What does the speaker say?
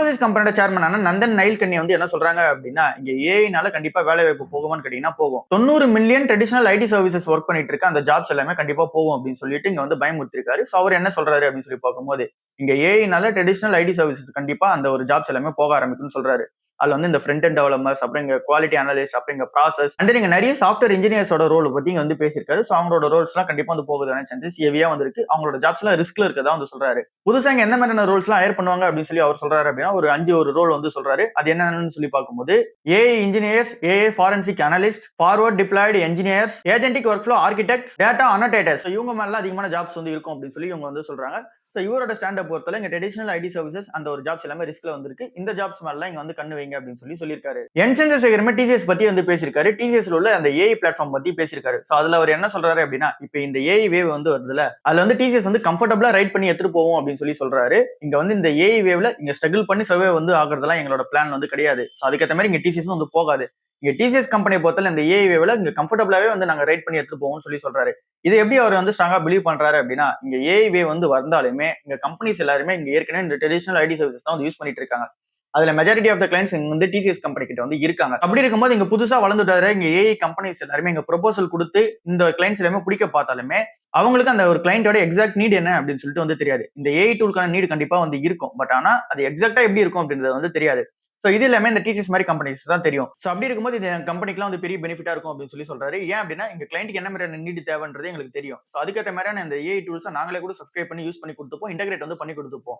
இன்ஃபோசிஸ் கம்பெனியோட சேர்மனான நந்தன் நைல்கனி வந்து என்ன சொல்றாங்க அப்படின்னா, இங்க ஏஐனால கண்டிப்பா வேலை வாய்ப்பு போகுமான்னு கேட்டீங்கன்னா போகும். 90 million traditional ID services work பண்ணிட்டு இருக்க அந்த ஜாப்ஸ் எல்லாமே கண்டிப்பா போகும் அப்படின்னு சொல்லிட்டு இங்க வந்து பயமுறுத்திருக்காரு. சோ அவர் என்ன சொல்றாரு அப்படின்னு சொல்லி பார்க்கும்போது, இங்க ஏஐனால ட்ரெடிஷனல் ஐடி சர்வீசஸ் கண்டிப்பா அந்த ஒரு ஜாப்ஸ் எல்லாமே போக ஆரம்பிக்கும்னு சொல்றாரு. அதுல வந்து இந்த ஃப்ரண்ட் அண்ட் டெவலப்பர்ஸ், அப்புறம் இங்க குவாலிட்டி அனலிஸ்ட், அப்புறம் இங்க ப்ராசஸ் அண்ட் நீங்க நிறைய சாஃப்ட்வேர் இன்ஜினியர்ஸோட ரோல் பத்தி இங்க வந்து பேசியிருக்காரு. சோ அவங்களோட ரோல்ஸ் எல்லாம் கண்டிப்பா வந்து போகுதான சான்சஸ் ஹெவியா வந்திருக்கு. அவங்களோட ஜாப்ஸ் எல்லாம் ரிஸ்க்ல இருக்கதா வந்து சொல்றாரு. புதுசா இங்க என்ன மாதிரியான ரோல்ஸ் எல்லாம் ஹையர் பண்ணுவாங்க அப்படின்னு சொல்லி அவர் சொல்றாரு அப்படின்னா ஒரு 5 ரோல் வந்து சொல்றாரு. அது என்னன்னு சொல்லி பார்க்கும்போது AI engineers, AI forensic analyst, forward deployed engineers, agentic workflow architects, data annotators இவங்க மேல அதிகமான ஜாப்ஸ் வந்து இருக்கும் அப்படின்னு சொல்லி இவங்க வந்து சொல்றாங்க. சோ இவரோட ஸ்டாண்டப் பொறுத்தல இங்க ட்ரெடிஷனல் ஐடி சர்வீசஸ் அந்த ஒரு ஜாப்ஸ் எல்லாமே ரிஸ்க்ல வந்திருக்கு. இந்த ஜாப்ஸ் மேல இங்க வந்து கண்ணு வைங்க அப்படின்னு சொல்லியிருக்காரு. என்சென்சஸ் சேகரமே டிசிஎஸ் பத்தி வந்து பேசியிருக்காரு. டிசிஎஸ்ல உள்ள அந்த ஏஐ பிளாட்ஃபார்ம் பத்தி பேசியிருக்காரு. சோ அதுல அவர் என்ன சொல்றாரு அப்படின்னா, இப்போ இந்த ஏஐ வேவ் வந்து வருதுல, அதுல வந்து டிசிஎஸ் வந்து கம்ஃபர்டபிளா ரைட் பண்ணி எடுத்துட்டு போவோம் அப்படின்னு சொல்றாரு. இங்க வந்து இந்த ஏஐ வேவ்ல இங்க ஸ்ட்ரகிள் பண்ணி சர்வே வந்து ஆகுறதெல்லாம் எங்களோட பிளான் வந்து கிடையாது. சோ அதுக்கேற்ற மாதிரி இங்க டிசிஎஸ் வந்து போகாது. இங்க டிசிஎஸ் கம்பெனியை பொறுத்தல இந்த ஏஐ வேவ்ல இங்க கம்ஃபர்டபிளாவே வந்து நாங்க ரைட் பண்ணி எடுத்துட்டு போவோம்னு சொல்றாரு. இது எப்படி அவர் வந்து ஸ்ட்ராங்கா பிலீவ் பண்றாரு அப்படின்னா, இங்க ஏஐ வேவ் வந்து வந்தாலுமே இங்க கம்பெனிஸ் எல்லாருமே இங்க ஏற்கனவே இந்த ட்ரெடிஷனல் ஐடி சர்வீசஸ் தான் வந்து யூஸ் பண்ணிட்டு இருக்காங்க. அதுல மெஜாரிட்டி ஆஃப் த கிளைண்ட்ஸ் வந்து டிசிஎஸ் கம்பெனி கிட்ட வந்து இருக்காங்க. அப்படி இருக்கும்போது இங்க புதுசா வளர்ந்துட்டாரு இங்க ஏஐ கம்பெனிஸ் எல்லாருமே இங்க ப்ரொபோசல் கொடுத்து இந்த கிளைண்ட்ஸ் எல்லாமே பிடிக்க பார்த்தாலுமே அவங்களுக்கு அந்த ஒரு கிளைண்டோட எக்ஸாக்ட் நீட் என்ன அப்படின்னு சொல்லிட்டு வந்து தெரியாது. இந்த ஏஐ டூலுக்கான நீட் கண்டிப்பா வந்து இருக்கும். பட் ஆனா அது எக்ஸாக்டா எப்படி இருக்கும் அப்படின்றது வந்து தெரியாது. சோ இது எல்லாமே இந்த டிசிஎஸ் மாதிரி கம்பெனிஸ் தான் தெரியும். சோ அப்படி இருக்கும்போது இது கம்பெனிக்குலாம் வந்து பெரிய பெனிஃபிட்டா இருக்கும் அப்படின்னு சொல்றாரு. ஏன் அப்படின்னா எங்க கிளைண்ட்டுக்கு என்ன மாதிரியான நீட் தேவைன்றது எங்களுக்கு தெரியும். சோ அதுக்கேற்ற மாதிரியான இந்த ஏஐ டூல்ஸ் நாங்களே கூட சப்ஸ்கிரைப் பண்ணி யூஸ் பண்ணி கொடுத்துப்போம், இன்டகிரேட் வந்து பண்ணி கொடுத்துப்போம்.